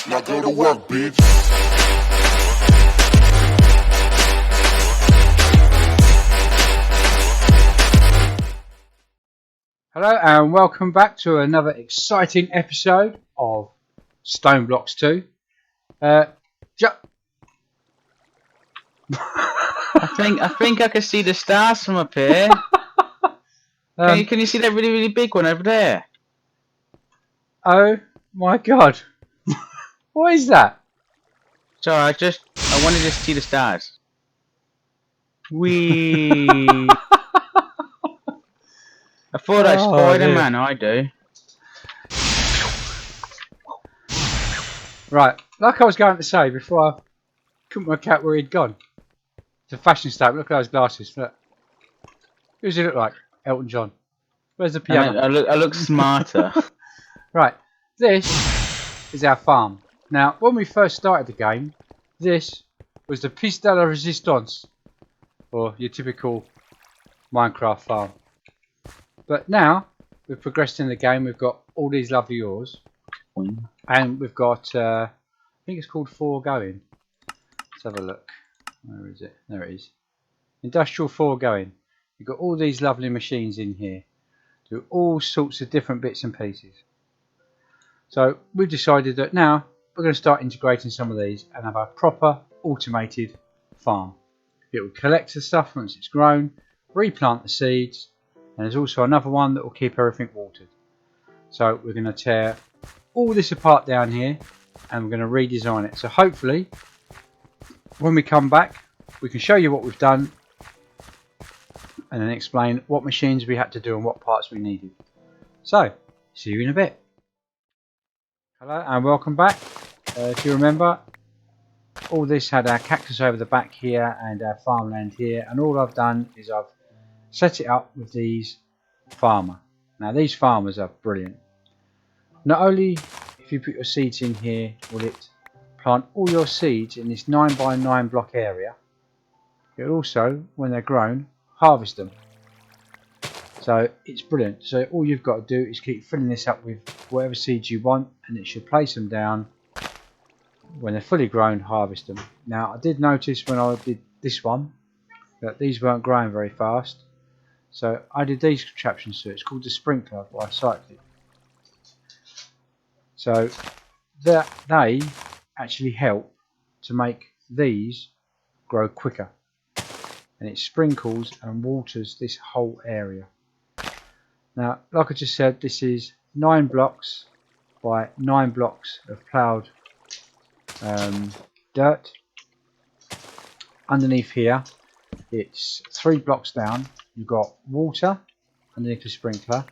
Now go to work, bitch. Hello and welcome back to another exciting episode of Stoneblock 2. I think I can see the stars from up here. Can you see that really, really big one over there? Oh my god. What is that? Sorry, I wanted to see the stars. Wee. I thought that's Spider-Man, I do. Right, like I was going to say before, I couldn't work out where he'd gone. It's a fashion statement. Look at those glasses. Look. Who does he look like? Elton John. Where's the piano? I look smarter. Right, this is our farm. Now, when we first started the game, this was the Piste de la Resistance, or your typical Minecraft farm. But now, we've progressed in the game, we've got all these lovely ores, and we've got, I think it's called foregoing. Let's have a look. Where is it? There it is. Industrial foregoing. You've got all these lovely machines in here. Do all sorts of different bits and pieces. So we've decided that now we're going to start integrating some of these and have a proper automated farm. It will collect the stuff once it's grown, replant the seeds, and there's also another one that will keep everything watered. So we're going to tear all this apart down here and we're going to redesign it. So hopefully when we come back we can show you what we've done and then explain what machines we had to do and what parts we needed. So, see you in a bit. Hello and welcome back. If you remember, all this had our cactus over the back here and our farmland here, and all I've done is I've set it up with these farmer. Now these farmers are brilliant. Not only if you put your seeds in here will it plant all your seeds in this 9x9 block area, it will also, when they're grown, harvest them. So it's brilliant. So all you've got to do is keep filling this up with whatever seeds you want and it should place them down. When they're fully grown, harvest them. Now I did notice when I did this one that these weren't growing very fast, so I did these contraptions to it. It's called the sprinkler by Cyclic. So that they actually help to make these grow quicker, and it sprinkles and waters this whole area. Now, like I just said, this is 9 blocks by 9 blocks of ploughed dirt. Underneath here, it's 3 blocks down. You've got water underneath the sprinkler,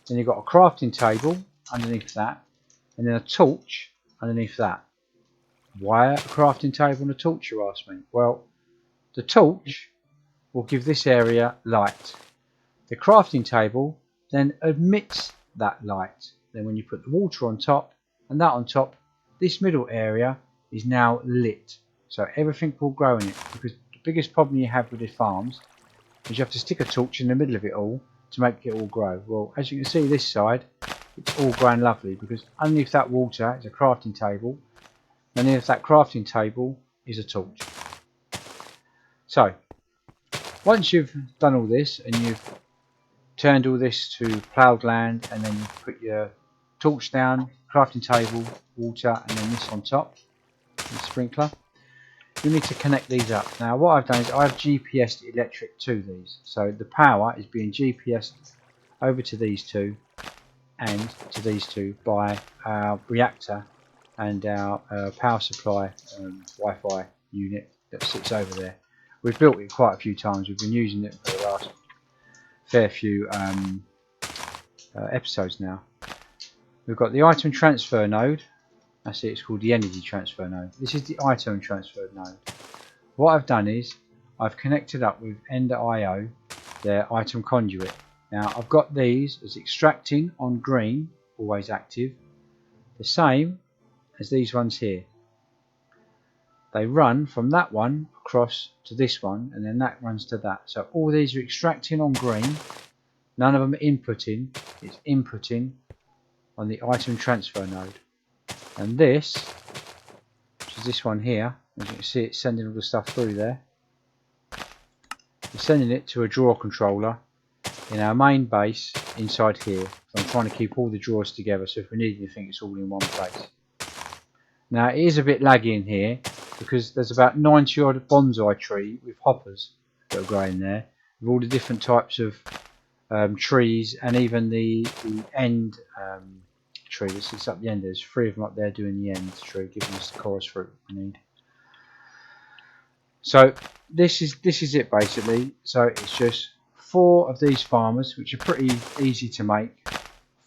then you've got a crafting table underneath that, and then a torch underneath that. Why a crafting table and a torch, you ask me? Well, the torch will give this area light. The crafting table then emits that light. Then when you put the water on top and that on top, this middle area is now lit. So everything will grow in it, because the biggest problem you have with the farms is you have to stick a torch in the middle of it all to make it all grow. Well, as you can see this side, it's all grown lovely because underneath that water is a crafting table, and underneath that crafting table is a torch. So once you've done all this and you've turned all this to ploughed land, and then you put your torch down, crafting table, water, and then this on top, the sprinkler, you need to connect these up. Now what I've done is I've GPSed electric to these, so the power is being GPSed over to these two and to these two by our reactor and our power supply Wi-Fi unit that sits over there. We've built it quite a few times. We've been using it for the last fair few episodes now. We've got the item transfer node. That's it, it's called the energy transfer node. This is the item transfer node. What I've done is I've connected up with Ender.io, their item conduit. Now I've got these as extracting on green, always active, the same as these ones here. They run from that one across to this one, and then that runs to that. So all these are extracting on green, none of them are inputting, it's inputting on the item transfer node. And this, which is this one here, as you can see it's sending all the stuff through there. We're sending it to a drawer controller in our main base inside here. So I'm trying to keep all the drawers together, so if we need anything it's all in one place. Now it is a bit laggy in here because there's about 90 odd bonsai tree with hoppers that are growing there with all the different types of trees, and even the end tree that sits up the end. There's 3 of them up there doing the end tree, giving us the chorus fruit we need. So this is it basically. So it's just 4 of these farmers, which are pretty easy to make,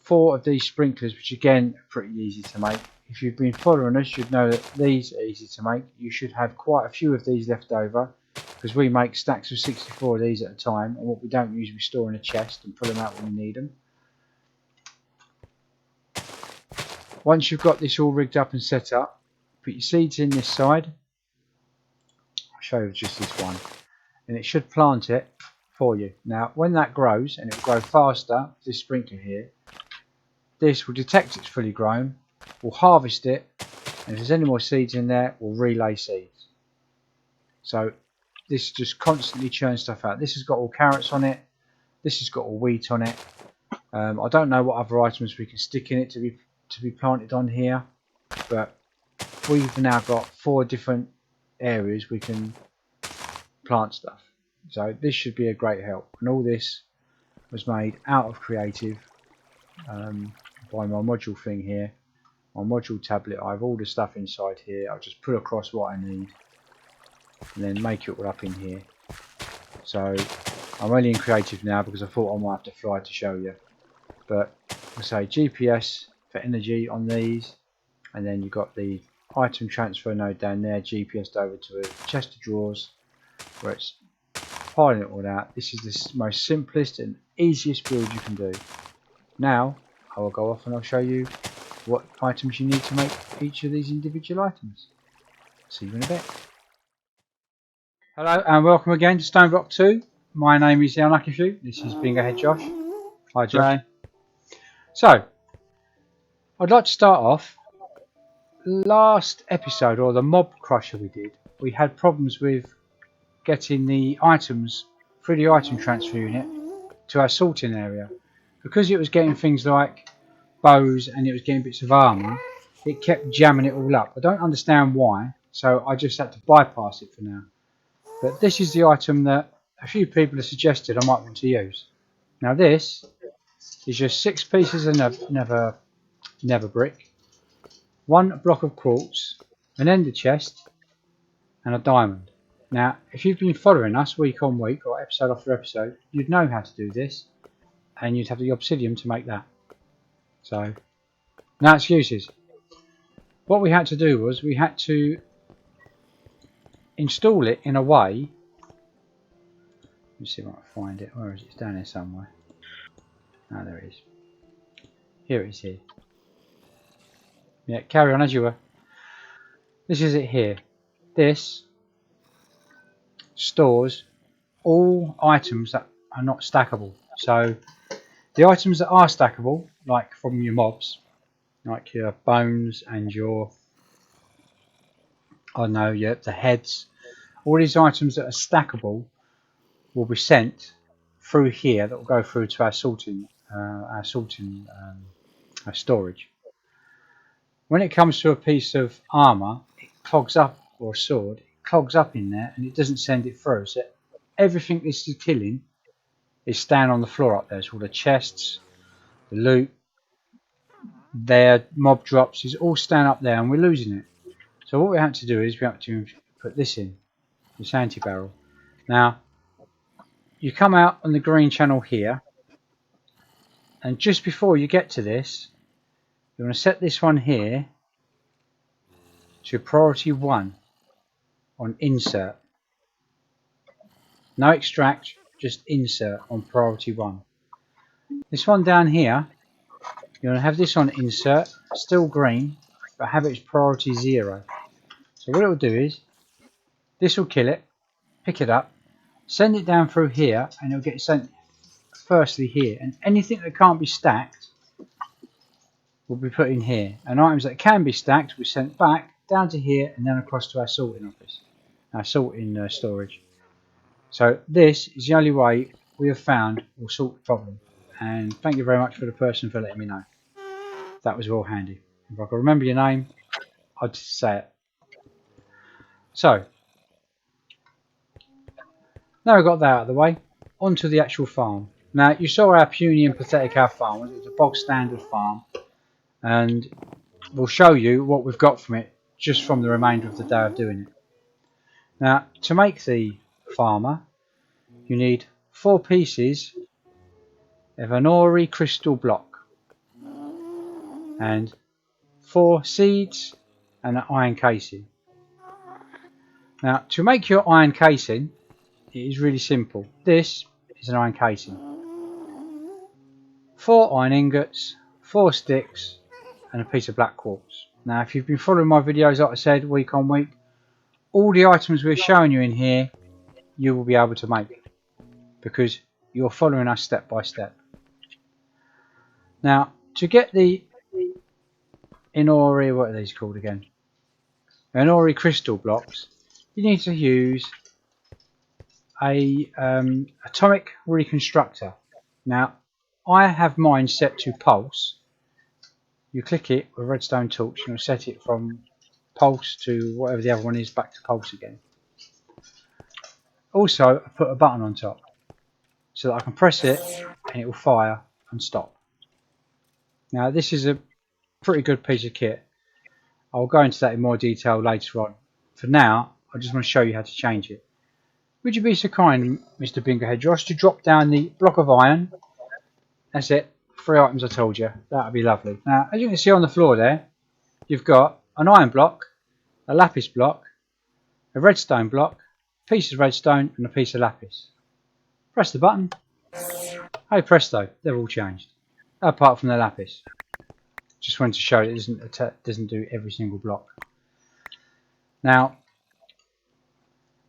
4 of these sprinklers, which again are pretty easy to make. If you've been following us, you'd know that these are easy to make. You should have quite a few of these left over, because we make stacks of 64 of these at a time, and what we don't use we store in a chest and pull them out when we need them. Once you've got this all rigged up and set up, put your seeds in this side. I'll show you just this one, and it should plant it for you. Now when that grows, and it will grow faster, this sprinkler here, this will detect it's fully grown, we'll harvest it, and if there's any more seeds in there we'll relay seeds. So this just constantly churns stuff out. This has got all carrots on it, this has got all wheat on it. I don't know what other items we can stick in it to be planted on here, but we've now got 4 different areas we can plant stuff. So this should be a great help, and all this was made out of creative by my module thing here. My module tablet, I have all the stuff inside here. I'll just put across what I need and then make it all up in here. So I'm only in creative now because I thought I might have to fly to show you. But I say GPS for energy on these, and then you've got the item transfer node down there, GPSed over to a chest of drawers where it's piling it all out. This is the most simplest and easiest build you can do. Now I will go off and I'll show you what items you need to make each of these individual items. See you in a bit. Hello and welcome again to Stoneblock 2. My name is TheUnluckyFew. This is Bingo Head Josh. Hi Josh. Right. So I'd like to start off. Last episode, or the mob crusher we did, we had problems with getting the items through the item transfer unit to our sorting area. Because it was getting things like bows and it was getting bits of armour, it kept jamming it all up. I don't understand why, so I just had to bypass it for now. But this is the item that a few people have suggested I might want to use. Now this is just 6 pieces of nether brick, 1 block of quartz, an ender chest, and a diamond. Now, if you've been following us week on week or episode after episode, you'd know how to do this, and you'd have the obsidian to make that. So, no excuses. What we had to do was we had to install it in a way. Let me see if I can find it. Where is it? It's down here somewhere. Ah, there it is. Here it is here. Yeah, carry on as you were. This is it here. This stores all items that are not stackable. So the items that are stackable, like from your mobs, like your bones and your, I don't know, the heads, all these items that are stackable will be sent through here. That will go through to our sorting storage. When it comes to a piece of armour, it clogs up, or a sword, it clogs up in there and it doesn't send it through. So everything this is killing is staying on the floor up there. So all the chests, the loot, their mob drops is all staying up there and we're losing it. So what we have to do is we have to put this in, this anti-barrel. Now, you come out on the green channel here, and just before you get to this, you want to set this one here to priority 1 on insert. No extract, just insert on priority 1. This one down here, you want to have this on insert, still green, but have it as priority 0. So what it will do is, this will kill it, pick it up, send it down through here, and it'll get sent firstly here. And anything that can't be stacked will be put in here, and items that can be stacked will be sent back down to here and then across to our sorting office, our sorting storage. So this is the only way we have found will sort the problem, and thank you very much for the person for letting me know. That was real handy. If I could remember your name, I'd say it. So now we've got that out of the way, onto the actual farm. Now you saw how puny and pathetic our farm was. It's a bog standard farm, and we'll show you what we've got from it just from the remainder of the day of doing it. Now to make the farmer, you need 4 pieces of an ori crystal block and 4 seeds and an iron casing. Now to make your iron casing, it is really simple. This is an iron casing. 4 iron ingots, 4 sticks and a piece of black quartz. Now if you've been following my videos, like I said, week on week, all the items we're showing you in here you will be able to make, because you're following us step by step. Now to get the Inori, what are these called again? Inori crystal blocks, you need to use a atomic reconstructor. Now I have mine set to pulse. You click it with a redstone torch and it'll set it from pulse to whatever the other one is, back to pulse again. Also I put a button on top so that I can press it and it will fire and stop. Now this is a pretty good piece of kit. I'll go into that in more detail later on. For now I just want to show you how to change it. Would you be so kind, Mr. Bingerhead Josh, to drop down the block of iron? That's it. 3 items I told you. That would be lovely. Now, as you can see on the floor there, you've got an iron block, a lapis block, a redstone block, a piece of redstone and a piece of lapis. Press the button. Hey presto, they're all changed. Apart from the lapis. Just wanted to show it doesn't do every single block. Now,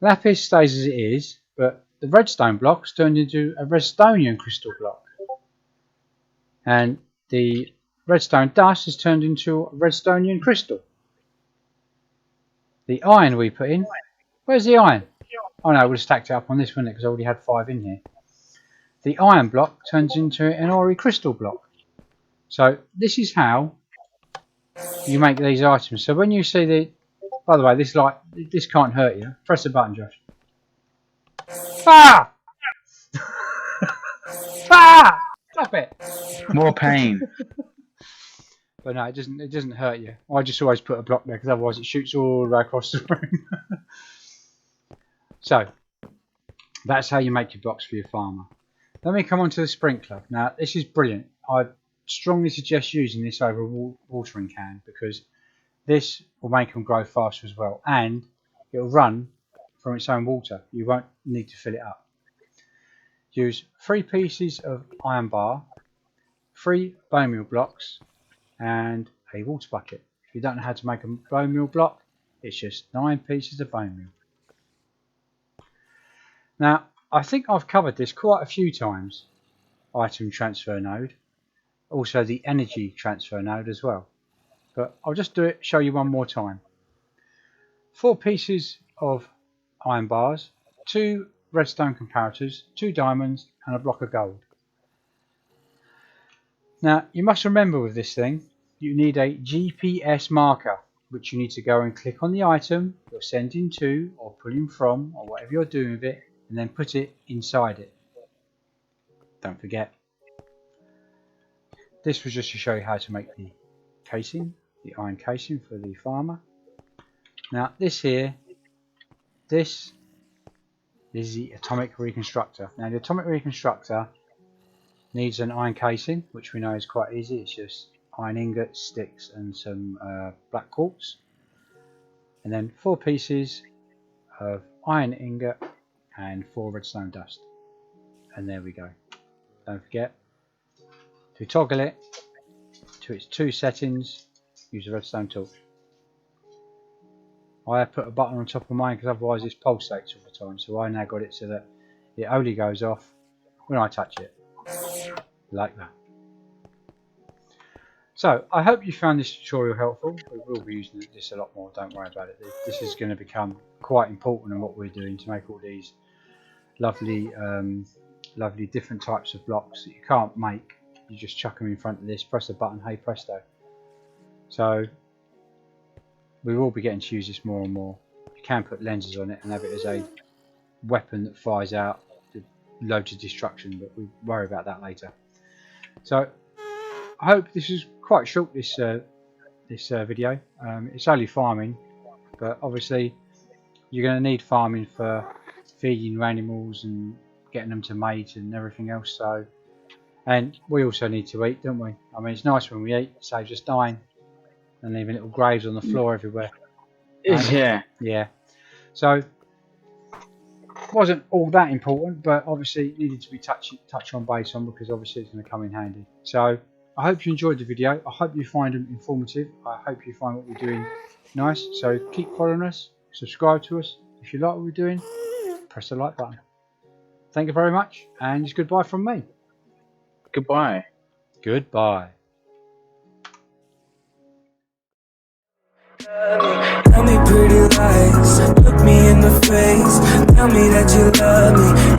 lapis stays as it is, but the redstone block's turned into a redstonian crystal block. And the redstone dust is turned into a redstonian crystal. The iron we put in, where's the iron? Oh no, I would have stacked it up on this, wouldn't it? Because I already had 5 in here. The iron block turns into an ori crystal block. So this is how you make these items. So when you see the, by the way, this light, this can't hurt you. Press the button, Josh. Ah! Ah! Stop it! More pain. But no, it doesn't hurt you. I just always put a block there because otherwise it shoots all the way across the room. So that's how you make your blocks for your farmer. Let me come on to the sprinkler. Now this is brilliant. I strongly suggest using this over a watering can because this will make them grow faster as well, and it will run from its own water. You won't need to fill it up. Use 3 pieces of iron bar, 3 bone meal blocks and a water bucket. If you don't know how to make a bone meal block, it's just 9 pieces of bone meal. Now I think I've covered this quite a few times, item transfer node, also the energy transfer node as well, but I'll just show you one more time. 4 pieces of iron bars, 2 redstone comparators, 2 diamonds and a block of gold. Now you must remember with this thing you need a GPS marker, which you need to go and click on the item you're sending to or pulling from or whatever you're doing with it, and then put it inside it. Don't forget. This was just to show you how to make the casing, the iron casing for the farmer. Now this here, this is the atomic reconstructor. Now the atomic reconstructor needs an iron casing, which we know is quite easy. It's just iron ingots, sticks and some black quartz, and then 4 pieces of iron ingot and 4 redstone dust, and there we go. Don't forget to toggle it to its 2 settings. Use a redstone torch. I have put a button on top of mine because otherwise this pulsates all the time, so I now got it so that it only goes off when I touch it, like that. So I hope you found this tutorial helpful. We will be using this a lot more, don't worry about it. This is going to become quite important in what we're doing to make all these lovely lovely different types of blocks that you can't make. You just chuck them in front of this, press a button, hey presto. So we will be getting to use this more and more. You can put lenses on it and have it as a weapon that fires out loads of destruction, but we'll worry about that later. So I hope this is quite short, this video. It's only farming, but obviously you're going to need farming for feeding your animals and getting them to mate and everything else. So, and we also need to eat, don't we? I mean, it's nice when we eat, it saves us dying and leaving little graves on the floor everywhere. Yeah. Yeah. So wasn't all that important, but obviously needed to be touch on base on, because obviously it's going to come in handy. So I hope you enjoyed the video. I hope you find them informative. I hope you find what we're doing nice. So keep following us, subscribe to us. If you like what we're doing, press the like button. Thank you very much, and it's goodbye from me. Goodbye. Goodbye. Tell me pretty lies, look me in the face. Tell me that you love me.